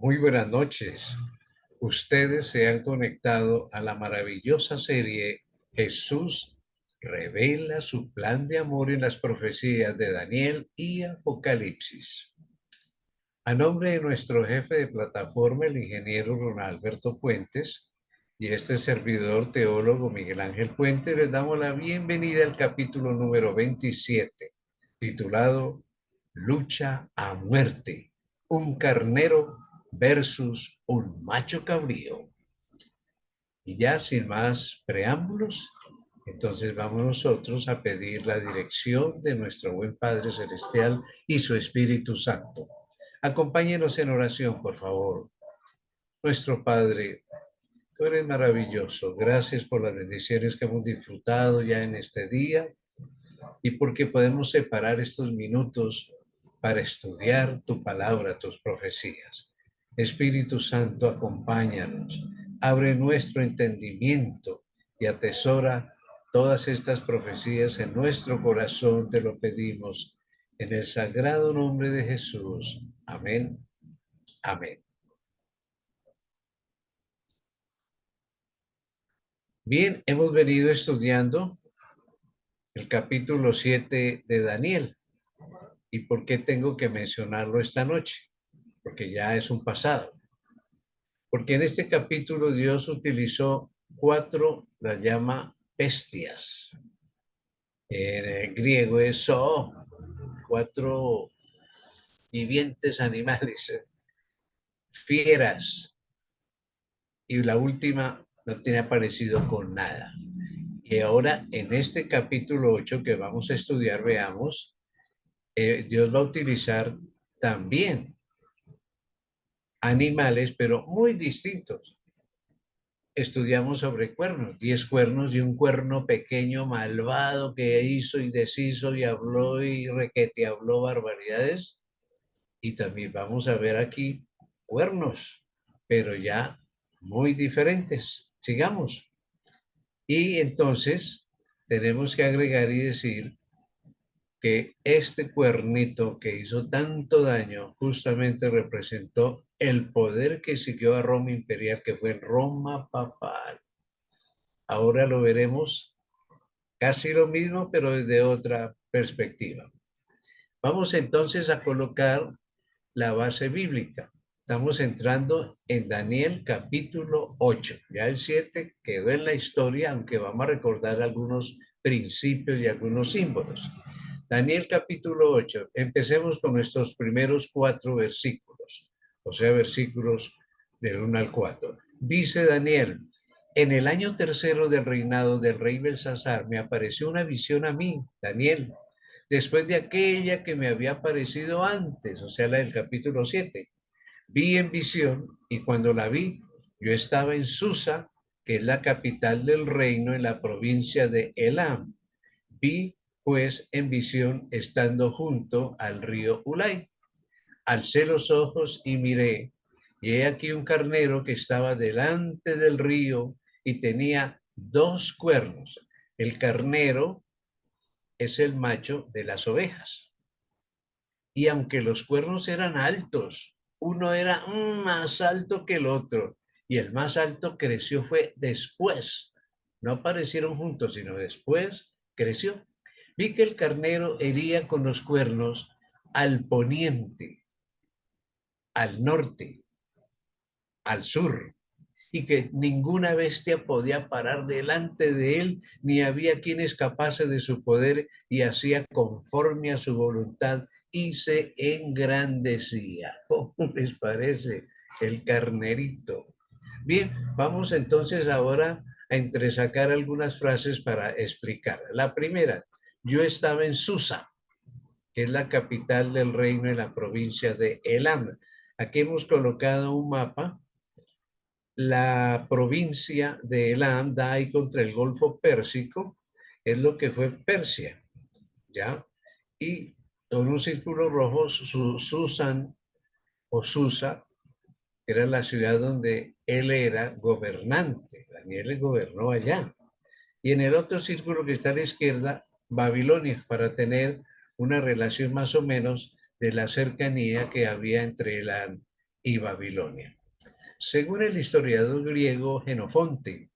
Muy buenas noches. Ustedes se han conectado a la maravillosa serie Jesús revela su plan de amor en las profecías de Daniel y Apocalipsis. A nombre de nuestro jefe de plataforma, el ingeniero Ronalberto Puentes, y este servidor teólogo Miguel Ángel Puentes, les damos la bienvenida al capítulo número 27, titulado Lucha a muerte, un carnero versus un macho cabrío. Y ya sin más preámbulos, entonces vamos nosotros a pedir la dirección de nuestro buen Padre Celestial y su Espíritu Santo. Acompáñenos en oración, por favor. Nuestro Padre, tú eres maravilloso. Gracias por las bendiciones que hemos disfrutado ya en este día y porque podemos separar estos minutos para estudiar tu palabra, tus profecías. Espíritu Santo, acompáñanos, abre nuestro entendimiento y atesora todas estas profecías en nuestro corazón, te lo pedimos, en el sagrado nombre de Jesús. Amén. Amén. Bien, hemos venido estudiando el capítulo 7 de Daniel. ¿Y por qué tengo que mencionarlo esta noche? Porque ya es un pasado. Porque en este capítulo Dios utilizó cuatro, las llama bestias. En griego es zoo, cuatro vivientes animales, fieras, y la última no tiene parecido con nada. Y ahora en este capítulo 8 que vamos a estudiar, veamos, Dios va a utilizar también animales, pero muy distintos. Estudiamos sobre cuernos, 10 cuernos y un cuerno pequeño malvado que hizo y deshizo y habló y requete habló barbaridades. Y también vamos a ver aquí cuernos, pero ya muy diferentes. Sigamos. Y entonces tenemos que agregar y decir que este cuernito que hizo tanto daño justamente representó el poder que siguió a Roma imperial, que fue Roma papal. Ahora lo veremos casi lo mismo, pero desde otra perspectiva. Vamos entonces a colocar la base bíblica. Estamos entrando en Daniel capítulo 8. Ya el 7 quedó en la historia, aunque vamos a recordar algunos principios y algunos símbolos. Daniel capítulo 8. Empecemos con nuestros primeros 4 versículos, o sea, versículos del 1 al 4. Dice Daniel: en el año tercero del reinado del rey Belsasar me apareció una visión a mí, Daniel, después de aquella que me había aparecido antes, o sea, la del capítulo 7. Vi en visión y cuando la vi, yo estaba en Susa, que es la capital del reino en la provincia de Elam. Vi pues en visión estando junto al río Ulai. Alcé los ojos y miré, y he aquí un carnero que estaba delante del río y tenía 2 cuernos. El carnero es el macho de las ovejas. Y aunque los cuernos eran altos, uno era más alto que el otro, y el más alto creció fue después. No aparecieron juntos, sino después creció. Vi que el carnero hería con los cuernos al poniente, al norte, al sur, y que ninguna bestia podía parar delante de él, ni había quien escapase de su poder, y hacía conforme a su voluntad, y se engrandecía. ¿Cómo les parece el carnerito? Bien, vamos entonces ahora a entresacar algunas frases para explicar. La primera: yo estaba en Susa, que es la capital del reino en la provincia de Elam. Aquí hemos colocado un mapa. La provincia de Elam da ahí contra el Golfo Pérsico, es lo que fue Persia, ¿ya? Y con un círculo rojo, Susan o Susa, era la ciudad donde él era gobernante. Daniel gobernó allá. Y en el otro círculo que está a la izquierda, Babilonia, para tener una relación más o menos de la cercanía que había entre Elam y Babilonia. Según el historiador griego Jenofonte,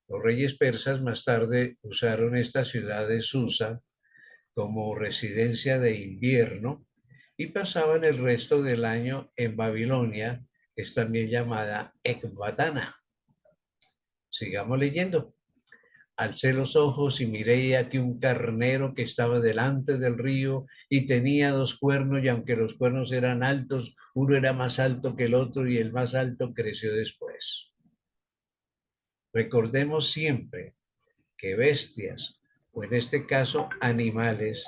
los reyes persas más tarde usaron esta ciudad de Susa como residencia de invierno y pasaban el resto del año en Babilonia, que es también llamada Ecbatana. Sigamos leyendo. Alcé los ojos y miré aquí un carnero que estaba delante del río y tenía dos cuernos, y aunque los cuernos eran altos, uno era más alto que el otro y el más alto creció después. Recordemos siempre que bestias, o en este caso animales,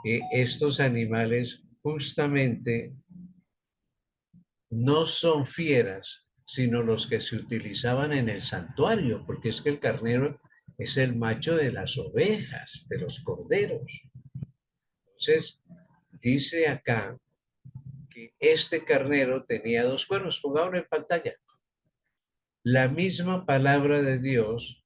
que estos animales justamente no son fieras, sino los que se utilizaban en el santuario, porque es que el carnero es el macho de las ovejas, de los corderos. Entonces, dice acá que este carnero tenía dos cuernos. Pongámoslo en pantalla. La misma palabra de Dios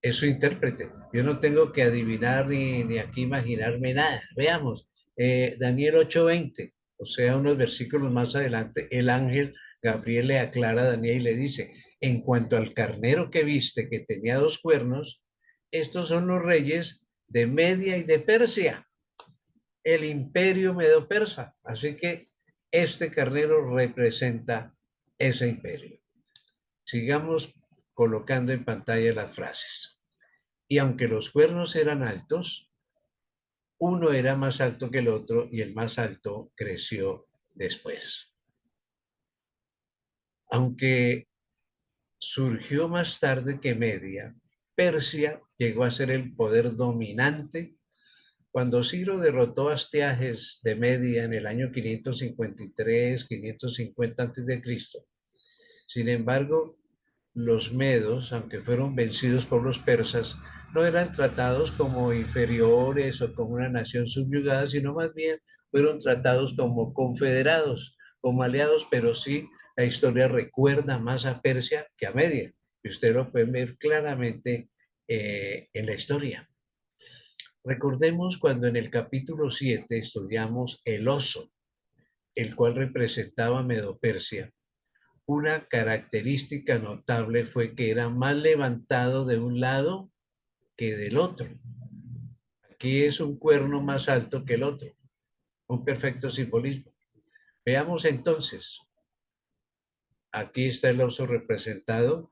es su intérprete. Yo no tengo que adivinar ni aquí imaginarme nada. Veamos, Daniel 8:20, o sea, unos versículos más adelante, el ángel Gabriel le aclara a Daniel y le dice, en cuanto al carnero que viste, que tenía dos cuernos, estos son los reyes de Media y de Persia, el imperio medo-persa. Así que este carnero representa ese imperio. Sigamos colocando en pantalla las frases. Y aunque los cuernos eran altos, uno era más alto que el otro y el más alto creció después. Aunque surgió más tarde que Media, Persia llegó a ser el poder dominante cuando Ciro derrotó a Astiages de Media en el año 553, 550 a.C. Sin embargo, los medos, aunque fueron vencidos por los persas, no eran tratados como inferiores o como una nación subyugada, sino más bien fueron tratados como confederados, como aliados, pero sí la historia recuerda más a Persia que a Media, y usted lo puede ver claramente en la historia. Recordemos cuando en el capítulo 7 estudiamos el oso, el cual representaba Medo-Persia. Una característica notable fue que era más levantado de un lado que del otro. Aquí es un cuerno más alto que el otro, un perfecto simbolismo. Veamos entonces, aquí está el oso representado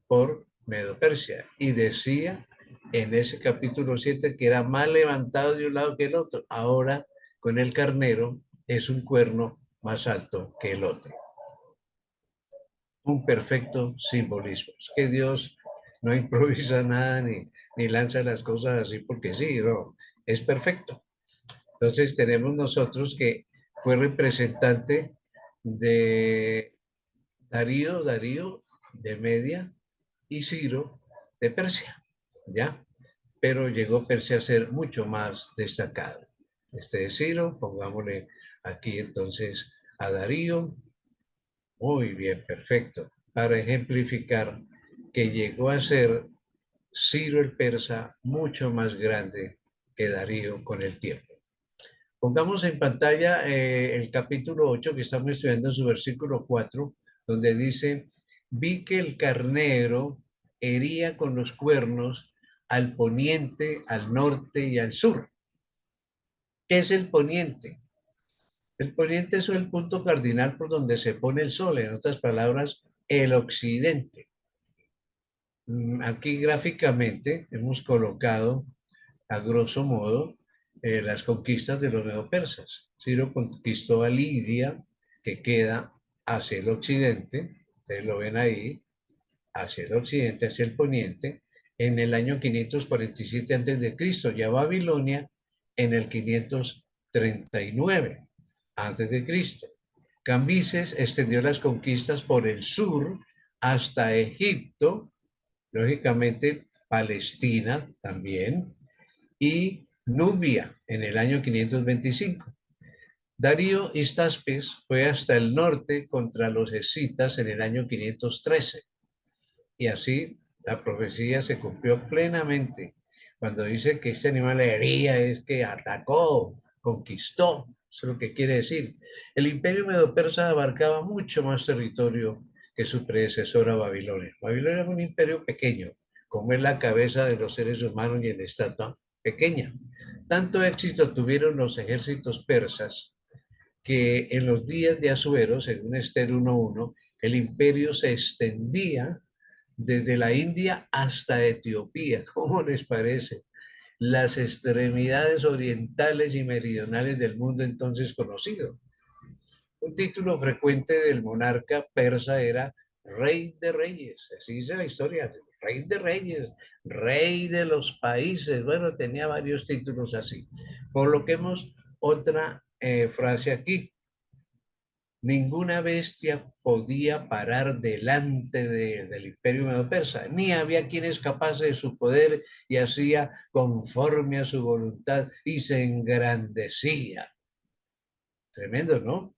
por Medo-Persia y decía en ese capítulo 7 que era más levantado de un lado que el otro. Ahora con el carnero es un cuerno más alto que el otro. Un perfecto simbolismo. Es que Dios no improvisa nada ni lanza las cosas así porque sí, no, es perfecto. Entonces tenemos nosotros que fue representante de Darío de Media y Ciro de Persia, ¿ya? Pero llegó Persia a ser mucho más destacado. Este es Ciro, pongámosle aquí entonces a Darío. Muy bien, perfecto. Para ejemplificar que llegó a ser Ciro el persa mucho más grande que Darío con el tiempo. Pongamos en pantalla el capítulo 8 que estamos estudiando en su versículo 4, donde dice, vi que el carnero hería con los cuernos al poniente, al norte y al sur. ¿Qué es el poniente? El poniente es el punto cardinal por donde se pone el sol, en otras palabras, el occidente. Aquí gráficamente hemos colocado, a grosso modo, las conquistas de los medo-persas. Ciro conquistó a Lidia, que queda hacia el occidente, ustedes lo ven ahí, hacia el occidente, hacia el poniente, en el año 547 a.C., y a Babilonia en el 539 a.C. Cambises extendió las conquistas por el sur hasta Egipto, lógicamente Palestina también, y Nubia en el año 525. Darío Histaspes fue hasta el norte contra los escitas en el año 513. Y así la profecía se cumplió plenamente. Cuando dice que este animal hería es que atacó, conquistó. Eso es lo que quiere decir. El imperio medo-persa abarcaba mucho más territorio que su predecesora Babilonia. Babilonia era un imperio pequeño, como es la cabeza de los seres humanos y en estatua pequeña. Tanto éxito tuvieron los ejércitos persas que en los días de Asuero, según Esther 1.1, el imperio se extendía desde la India hasta Etiopía. ¿Cómo les parece? Las extremidades orientales y meridionales del mundo entonces conocido. Un título frecuente del monarca persa era Rey de Reyes, así dice la historia, Rey de Reyes, Rey de los países, bueno, tenía varios títulos así. Coloquemos otra frase aquí. Ninguna bestia podía parar delante del imperio medo-persa, ni había quien escapase de su poder y hacía conforme a su voluntad y se engrandecía. Tremendo, ¿no?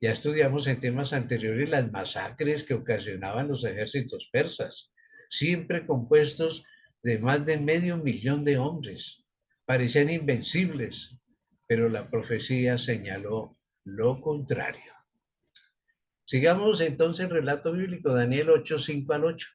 Ya estudiamos en temas anteriores las masacres que ocasionaban los ejércitos persas, siempre compuestos de más de 500.000 de hombres. Parecían invencibles, pero la profecía señaló lo contrario. Sigamos entonces el relato bíblico, Daniel 8:5-8.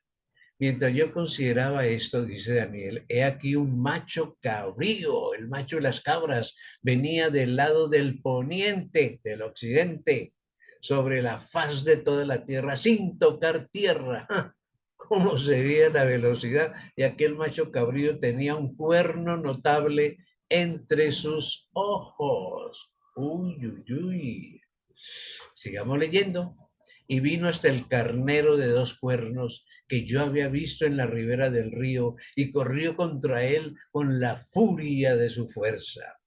Mientras yo consideraba esto, dice Daniel, he aquí un macho cabrío, el macho de las cabras, venía del lado del poniente, del occidente, sobre la faz de toda la tierra, sin tocar tierra. ¡Ja! ¿Cómo se veía la velocidad? Y aquel macho cabrío tenía un cuerno notable entre sus ojos. Uy, uy, uy. Sigamos leyendo. Y vino hasta el carnero de 2 cuernos que yo había visto en la ribera del río y corrió contra él con la furia de su fuerza.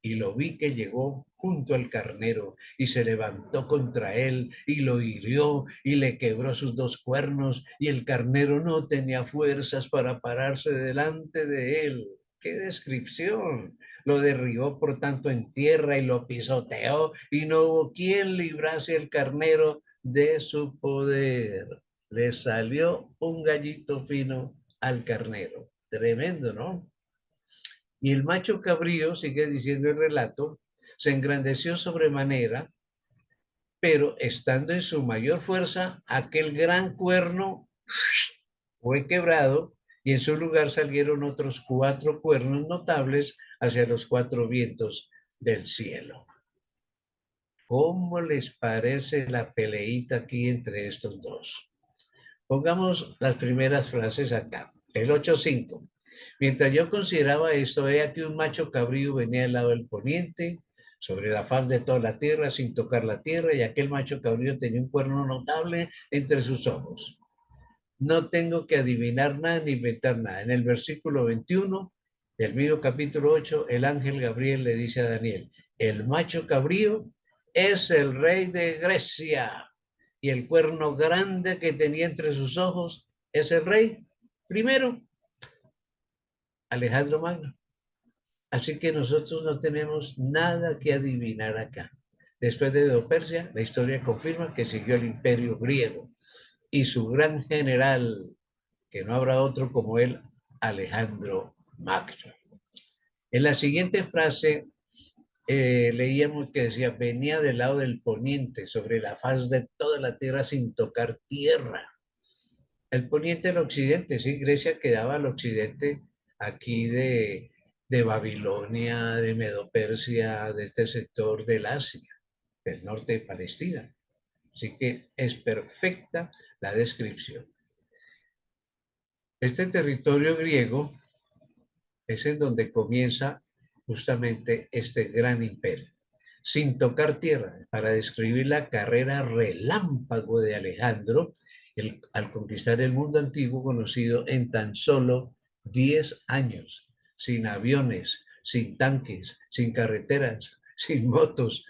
Y lo vi que llegó junto al carnero y se levantó contra él y lo hirió y le quebró sus 2 cuernos y el carnero no tenía fuerzas para pararse delante de él. ¡Qué descripción! Lo derribó por tanto en tierra y lo pisoteó y no hubo quien librase al carnero de su poder. Le salió un gallito fino al carnero. Tremendo, ¿no? Y el macho cabrío, sigue diciendo el relato, se engrandeció sobremanera, pero estando en su mayor fuerza, aquel gran cuerno fue quebrado y en su lugar salieron otros 4 cuernos notables hacia los 4 vientos del cielo. ¿Cómo les parece la peleita aquí entre estos dos? Pongamos las primeras frases acá. El 8:5. Mientras yo consideraba esto, he aquí un macho cabrío venía del lado del poniente, sobre la faz de toda la tierra, sin tocar la tierra, y aquel macho cabrío tenía un cuerno notable entre sus ojos. No tengo que adivinar nada ni inventar nada. En el versículo 21 del mismo capítulo 8, el ángel Gabriel le dice a Daniel, el macho cabrío es el rey de Grecia y el cuerno grande que tenía entre sus ojos es el rey primero, Alejandro Magno. Así que nosotros no tenemos nada que adivinar acá. Después de Medo-Persia, la historia confirma que siguió el imperio griego y su gran general, que no habrá otro como él, Alejandro Magno. En la siguiente frase leíamos que decía, venía del lado del poniente, sobre la faz de toda la tierra sin tocar tierra. El poniente del occidente, sí, Grecia quedaba al occidente aquí de Babilonia, de Medo-Persia, de este sector del Asia, del norte de Palestina. Así que es perfecta la descripción. Este territorio griego es en donde comienza justamente este gran imperio. Sin tocar tierra, para describir la carrera relámpago de Alejandro al conquistar el mundo antiguo conocido en tan solo 10 años, sin aviones, sin tanques, sin carreteras, sin motos.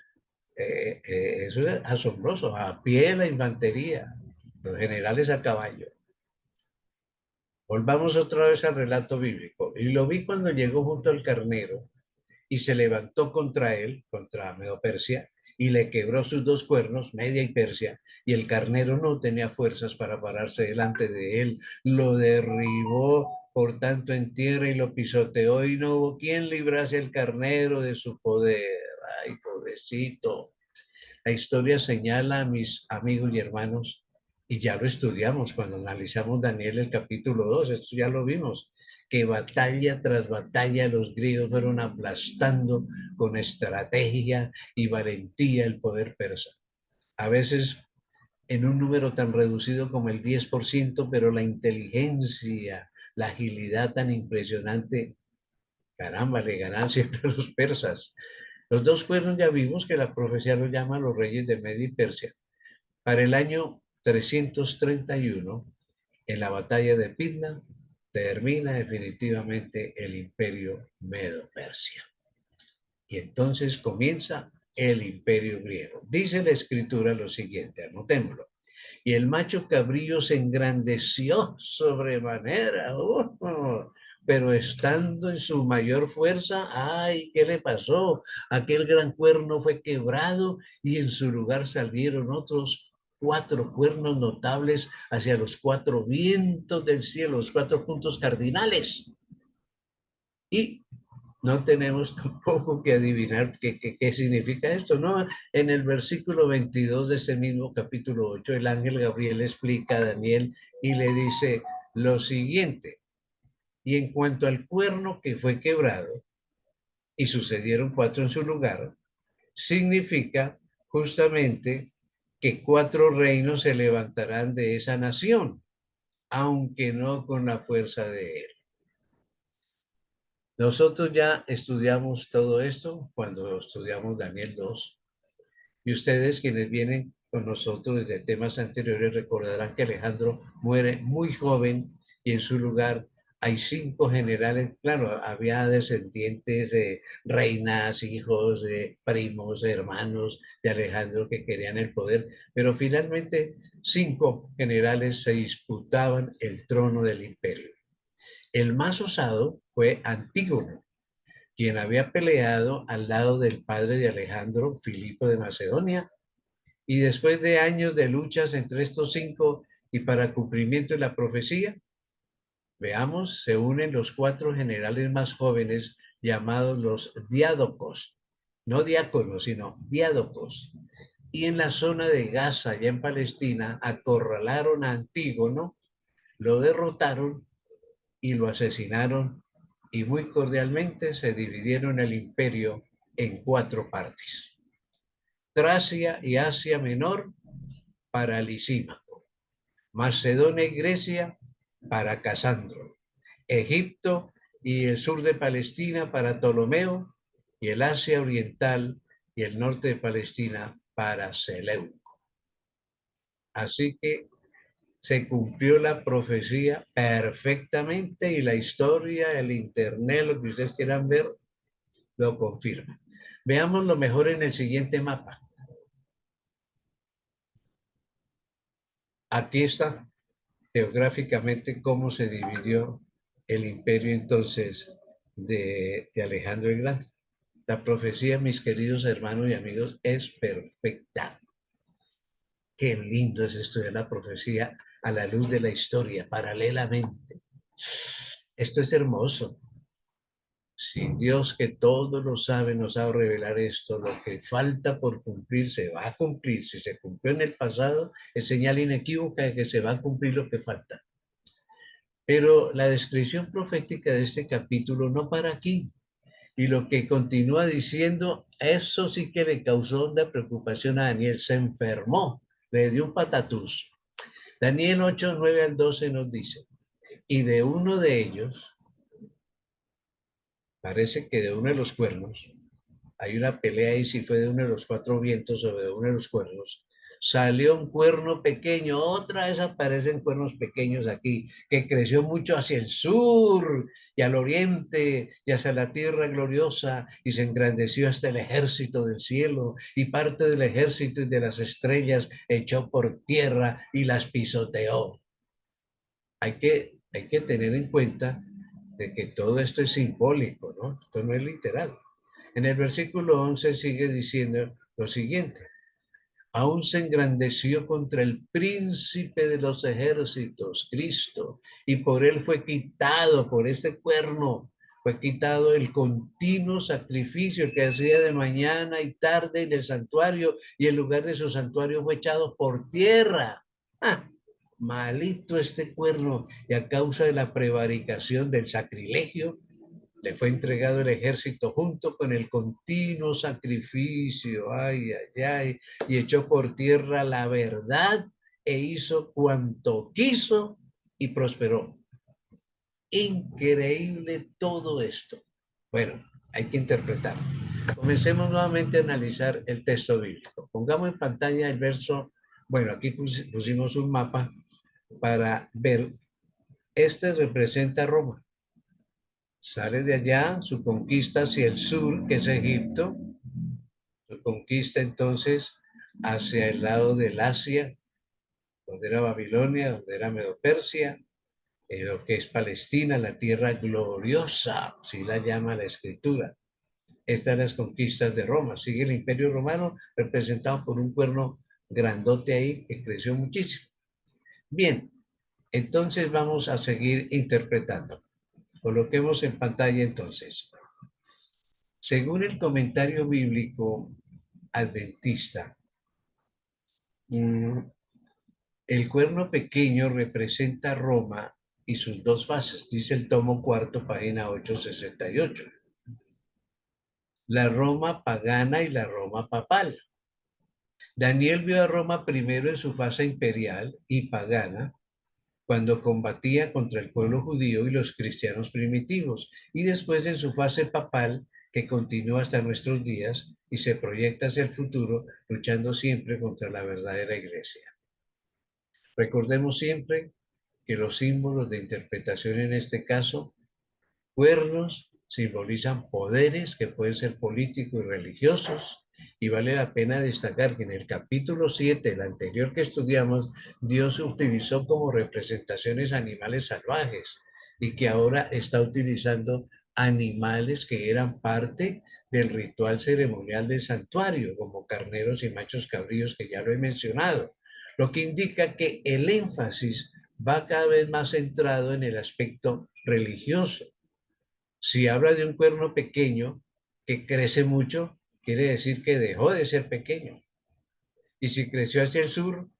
Eso es asombroso, a pie la infantería, los generales a caballo. Volvamos otra vez al relato bíblico. Y lo vi cuando llegó junto al carnero y se levantó contra él, contra Medo-Persia, y le quebró sus 2 cuernos, Media y Persia, y el carnero no tenía fuerzas para pararse delante de él, lo derribó por tanto en tierra y lo pisoteó y no hubo quien librase el carnero de su poder. Ay, pobrecito. La historia señala a mis amigos y hermanos, y ya lo estudiamos cuando analizamos Daniel el capítulo 2, esto ya lo vimos, que batalla tras batalla los griegos fueron aplastando con estrategia y valentía el poder persa. A veces en un número tan reducido como el 10%, pero la inteligencia, la agilidad tan impresionante, caramba, le ganan siempre a los persas. Los dos cuernos ya vimos que la profecía los llama a los reyes de Media y Persia. Para el año 331, en la batalla de Pidna, termina definitivamente el imperio Medo-Persia. Y entonces comienza el imperio griego. Dice la escritura lo siguiente, anotémoslo. Y el macho cabrío se engrandeció sobremanera, pero estando en su mayor fuerza, ay, ¿qué le pasó? Aquel gran cuerno fue quebrado y en su lugar salieron otros 4 cuernos notables hacia los 4 vientos del cielo, los 4 puntos cardinales. Y no tenemos tampoco que adivinar qué significa esto, ¿no? En el versículo 22 de ese mismo capítulo 8, el ángel Gabriel explica a Daniel y le dice lo siguiente, y en cuanto al cuerno que fue quebrado, y sucedieron 4 en su lugar, significa justamente que 4 reinos se levantarán de esa nación, aunque no con la fuerza de él. Nosotros ya estudiamos todo esto cuando estudiamos Daniel 2 y ustedes quienes vienen con nosotros desde temas anteriores recordarán que Alejandro muere muy joven y en su lugar hay 5 generales. Claro, había descendientes de reinas, hijos, primos, hermanos de Alejandro que querían el poder, pero finalmente 5 generales se disputaban el trono del imperio. El más osado fue Antígono, quien había peleado al lado del padre de Alejandro, Filipo de Macedonia, y después de años de luchas entre estos 5 y para cumplimiento de la profecía, veamos, se unen los 4 generales más jóvenes llamados los diádocos, no diáconos, sino diádocos. Y en la zona de Gaza, allá en Palestina, acorralaron a Antígono, lo derrotaron y lo asesinaron y muy cordialmente se dividieron el imperio en 4 partes. Tracia y Asia Menor para Lisímaco, Macedonia y Grecia para Casandro, Egipto y el sur de Palestina para Ptolomeo y el Asia Oriental y el norte de Palestina para Seleuco. Así que se cumplió la profecía perfectamente y la historia, el internet, lo que ustedes quieran ver, lo confirma. Veamos lo mejor en el siguiente mapa. Aquí está geográficamente cómo se dividió el imperio entonces de Alejandro el Grande. La profecía, mis queridos hermanos y amigos, es perfecta. Qué lindo es estudiar la profecía a la luz de la historia, paralelamente. Esto es hermoso. Si Dios, que todo lo sabe, nos va a revelar esto, lo que falta por cumplir se va a cumplir. Si se cumplió en el pasado, es señal inequívoca de que se va a cumplir lo que falta. Pero la descripción profética de este capítulo no para aquí. Y lo que continúa diciendo, eso sí que le causó honda preocupación a Daniel. Se enfermó, le dio un patatús. Daniel 8, 9 al 12 nos dice, y de uno de ellos, parece que de uno de los cuernos, hay una pelea y si fue de uno de los 4 vientos o de uno de los cuernos, salió un cuerno pequeño, otra vez aparecen cuernos pequeños aquí, que creció mucho hacia el sur y al oriente y hacia la tierra gloriosa y se engrandeció hasta el ejército del cielo y parte del ejército y de las estrellas echó por tierra y las pisoteó. Hay que tener en cuenta de que todo esto es simbólico, ¿no? Esto no es literal. En el versículo 11 sigue diciendo lo siguiente. aún se engrandeció contra el príncipe de los ejércitos, Cristo, y por él fue quitado, por ese cuerno, fue quitado el continuo sacrificio que hacía de mañana y tarde en el santuario, y el lugar de su santuario fue echado por tierra. ¡Ah! Malito este cuerno, y a causa de la prevaricación del sacrilegio, le fue entregado el ejército junto con el continuo sacrificio, ay, ay, ay, y echó por tierra la verdad e hizo cuanto quiso y prosperó. Increíble todo esto. Bueno, hay que interpretar. Comencemos nuevamente a analizar el texto bíblico. Pongamos en pantalla el verso, bueno, aquí pusimos un mapa para ver, este representa Roma. Sale de allá, su conquista hacia el sur, que es Egipto, su conquista entonces hacia el lado del Asia, donde era Babilonia, donde era Medo-Persia, lo que es Palestina, la tierra gloriosa, así la llama la escritura. Estas son las conquistas de Roma. Sigue el Imperio Romano, representado por un cuerno grandote ahí que creció muchísimo. Bien, entonces vamos a seguir interpretando. Coloquemos en pantalla entonces. Según el comentario bíblico adventista, el cuerno pequeño representa Roma y sus dos fases, dice el tomo cuarto, página 868. La Roma pagana y la Roma papal. Daniel vio a Roma primero en su fase imperial y pagana, cuando combatía contra el pueblo judío y los cristianos primitivos, y después en su fase papal, que continúa hasta nuestros días y se proyecta hacia el futuro, luchando siempre contra la verdadera iglesia. Recordemos siempre que los símbolos de interpretación en este caso, cuernos, simbolizan poderes que pueden ser políticos y religiosos, y vale la pena destacar que en el capítulo 7, el anterior que estudiamos, Dios utilizó como representaciones animales salvajes y que ahora está utilizando animales que eran parte del ritual ceremonial del santuario, como carneros y machos cabríos, que ya lo he mencionado, lo que indica que el énfasis va cada vez más centrado en el aspecto religioso. Si habla de un cuerno pequeño que crece mucho, quiere decir que dejó de ser pequeño. Y si creció hacia el sur,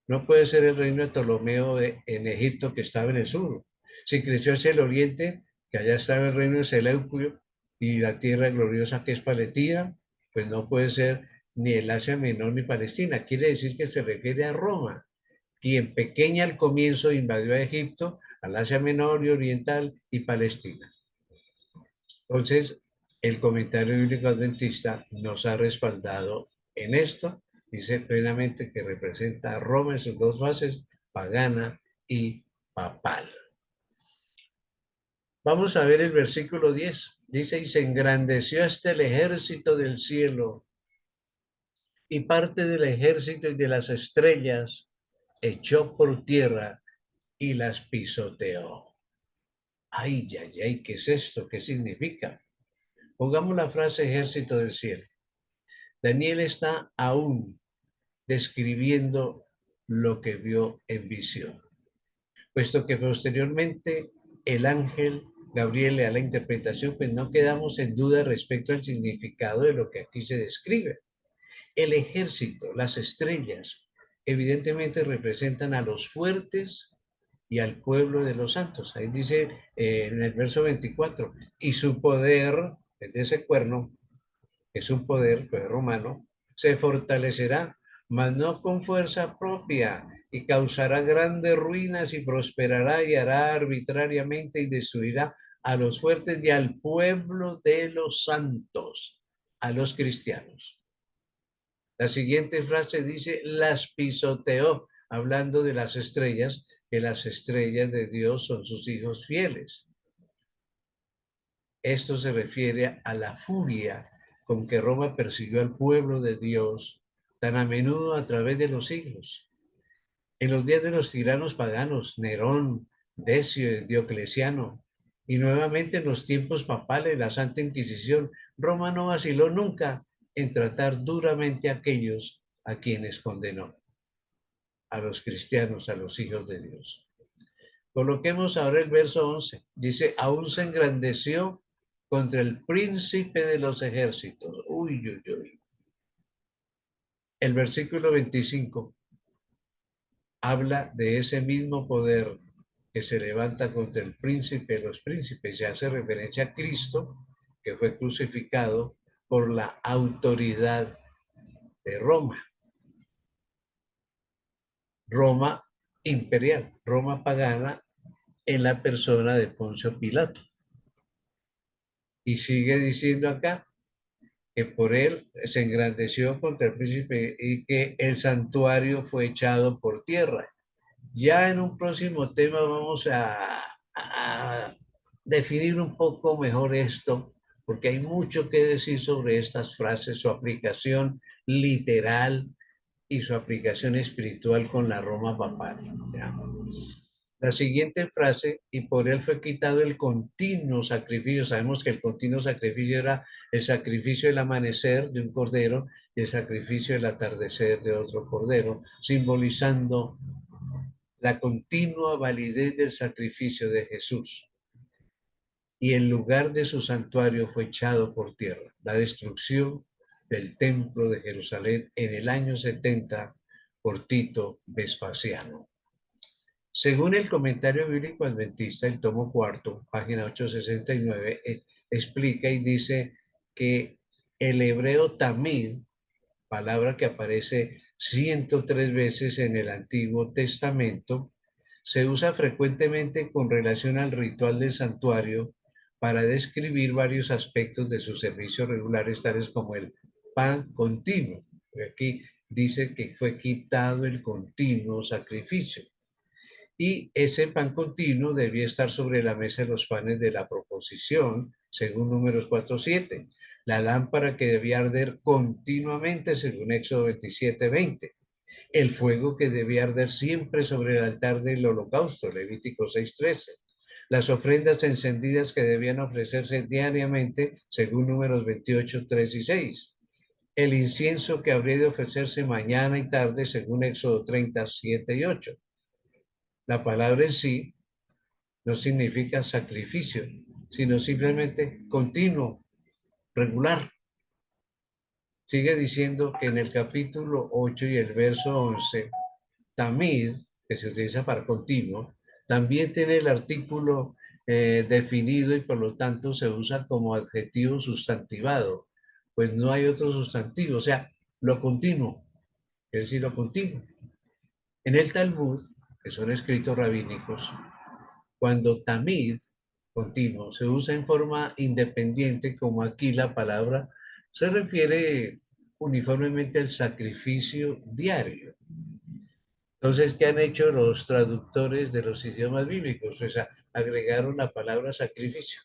no puede ser el reino de Ptolomeo en Egipto, que estaba en el sur. Si creció hacia el oriente, que allá estaba el reino de Seleucio y la tierra gloriosa que es Palestina, pues no puede ser ni el Asia Menor ni Palestina. Quiere decir que se refiere a Roma, quien pequeña al comienzo invadió a Egipto, al Asia Menor y Oriental y Palestina. Entonces, el comentario bíblico adventista nos ha respaldado en esto. Dice plenamente que representa a Roma en sus dos fases, pagana y papal. Vamos a ver el versículo 10. Dice, y se engrandeció hasta el ejército del cielo, y parte del ejército y de las estrellas echó por tierra y las pisoteó. Ay, ay, ay, ¿qué es esto? ¿Qué significa? Pongamos la frase ejército del cielo. Daniel está aún describiendo lo que vio en visión, puesto que posteriormente el ángel Gabriel le da la interpretación, pues no quedamos en duda respecto al significado de lo que aquí se describe. El ejército, las estrellas, evidentemente representan a los fuertes y al pueblo de los santos. Ahí dice en el verso 24, y su poder, desde ese cuerno, es un poder romano, se fortalecerá, mas no con fuerza propia, y causará grandes ruinas y prosperará y hará arbitrariamente y destruirá a los fuertes y al pueblo de los santos, a los cristianos. La siguiente frase dice, las pisoteó, hablando de las estrellas, que las estrellas de Dios son sus hijos fieles. Esto se refiere a la furia con que Roma persiguió al pueblo de Dios tan a menudo a través de los siglos. En los días de los tiranos paganos, Nerón, Decio, Diocleciano, y nuevamente en los tiempos papales, la Santa Inquisición, Roma no vaciló nunca en tratar duramente a aquellos a quienes condenó, a los cristianos, a los hijos de Dios. Coloquemos ahora el verso 11. Dice, aún se engrandeció contra el príncipe de los ejércitos. Uy, uy, uy. El versículo 25 habla de ese mismo poder que se levanta contra el príncipe de los príncipes. Ya hace referencia a Cristo, que fue crucificado por la autoridad de Roma. Roma imperial, Roma pagana, en la persona de Poncio Pilato. Y sigue diciendo acá que por él se engrandeció contra el príncipe y que el santuario fue echado por tierra. Ya en un próximo tema vamos a definir un poco mejor esto, porque hay mucho que decir sobre estas frases, su aplicación literal y su aplicación espiritual con la Roma papal. ¿Ya? La siguiente frase, y por él fue quitado el continuo sacrificio. Sabemos que el continuo sacrificio era el sacrificio del amanecer de un cordero y el sacrificio del atardecer de otro cordero, simbolizando la continua validez del sacrificio de Jesús. Y el lugar de su santuario fue echado por tierra. La destrucción del templo de Jerusalén en el año 70 por Tito Vespasiano. Según el comentario bíblico adventista, el tomo cuarto, página 869, explica y dice que el hebreo tamid, palabra que aparece 103 veces en el Antiguo Testamento, se usa frecuentemente con relación al ritual del santuario para describir varios aspectos de sus servicios regulares, tales como el pan continuo. Aquí dice que fue quitado el continuo sacrificio. Y ese pan continuo debía estar sobre la mesa de los panes de la proposición, según Números 4:7. La lámpara que debía arder continuamente, según Éxodo 27:20. El fuego que debía arder siempre sobre el altar del holocausto, Levítico 6:13. Las ofrendas encendidas que debían ofrecerse diariamente, según Números 28:3 y 6. El incienso que habría de ofrecerse mañana y tarde, según Éxodo 37 y 8. La palabra en sí no significa sacrificio, sino simplemente continuo, regular. Sigue diciendo que en el capítulo 8 y el verso 11, tamid, que se utiliza para continuo, también tiene el artículo definido y por lo tanto se usa como adjetivo sustantivado, pues no hay otro sustantivo, o sea, lo continuo, es decir, lo continuo. En el Talmud, que son escritos rabínicos, cuando tamid, continuo, se usa en forma independiente, como aquí la palabra se refiere uniformemente al sacrificio diario. Entonces, ¿qué han hecho los traductores de los idiomas bíblicos? Pues agregaron la palabra sacrificio.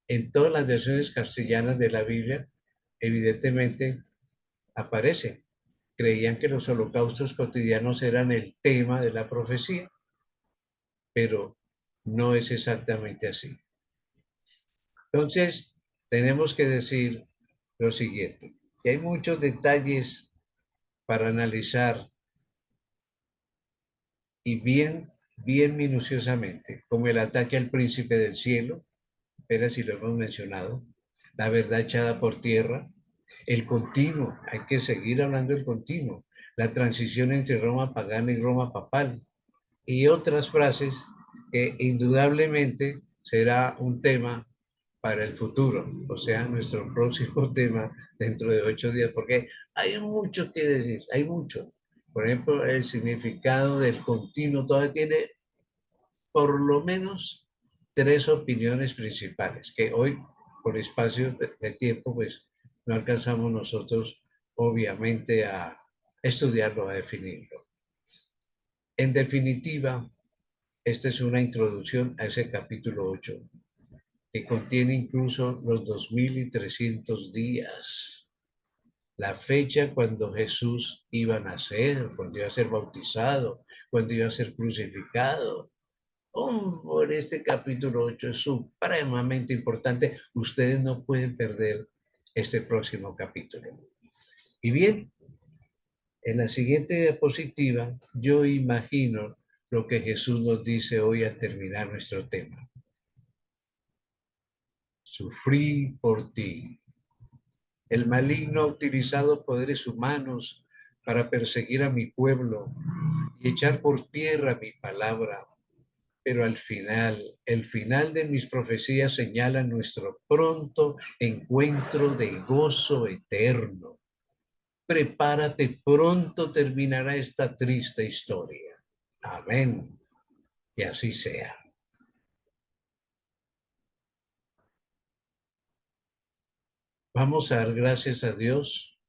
En todas las versiones castellanas de la Biblia, evidentemente, aparece. Creían que los holocaustos cotidianos eran el tema de la profecía, pero no es exactamente así. Entonces, tenemos que decir lo siguiente, que hay muchos detalles para analizar y bien minuciosamente, como el ataque al príncipe del cielo, pero si lo hemos mencionado, la verdad echada por tierra, el continuo, hay que seguir hablando del continuo, la transición entre Roma pagana y Roma papal, y otras frases que indudablemente será un tema para el futuro, o sea, nuestro próximo tema dentro de 8 días, porque hay mucho que decir, hay mucho. Por ejemplo, el significado del continuo todavía tiene por lo menos 3 opiniones principales, que hoy, por espacio de tiempo, pues no alcanzamos nosotros, obviamente, a estudiarlo, a definirlo. En definitiva, esta es una introducción a ese capítulo 8, que contiene incluso los 2300 días, la fecha cuando Jesús iba a nacer, cuando iba a ser bautizado, cuando iba a ser crucificado. Por este capítulo 8 es supremamente importante. Ustedes no pueden perder este próximo capítulo. Y bien, En la siguiente diapositiva, yo imagino lo que Jesús nos dice hoy al terminar nuestro tema. Sufrí por ti. El maligno ha utilizado poderes humanos para perseguir a mi pueblo y echar por tierra mi palabra. Pero al final, el final de mis profecías señala nuestro pronto encuentro de gozo eterno. Prepárate, pronto terminará esta triste historia. Amén. Y así sea. Vamos a dar gracias a Dios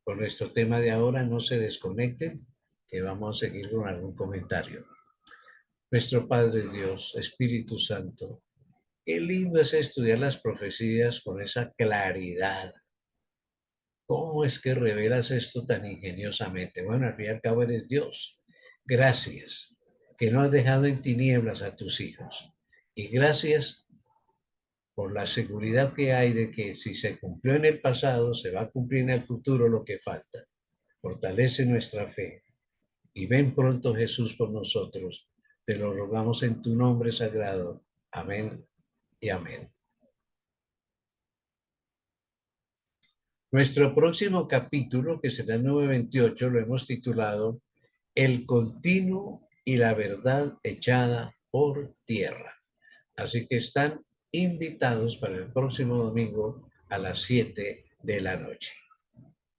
por nuestro tema de ahora. No se desconecten, que vamos a seguir con algún comentario. Nuestro Padre Dios, Espíritu Santo, qué lindo es estudiar las profecías con esa claridad. ¿Cómo es que revelas esto tan ingeniosamente? Bueno, al fin y al cabo eres Dios. Gracias, que no has dejado en tinieblas a tus hijos. Y gracias por la seguridad que hay de que si se cumplió en el pasado, se va a cumplir en el futuro lo que falta. Fortalece nuestra fe. Y ven pronto, Jesús, por nosotros. Te lo rogamos en tu nombre sagrado. Amén y amén. Nuestro próximo capítulo, que será el 928, lo hemos titulado El continuo y la verdad echada por tierra. Así que están invitados para el próximo domingo a las 7 de la noche.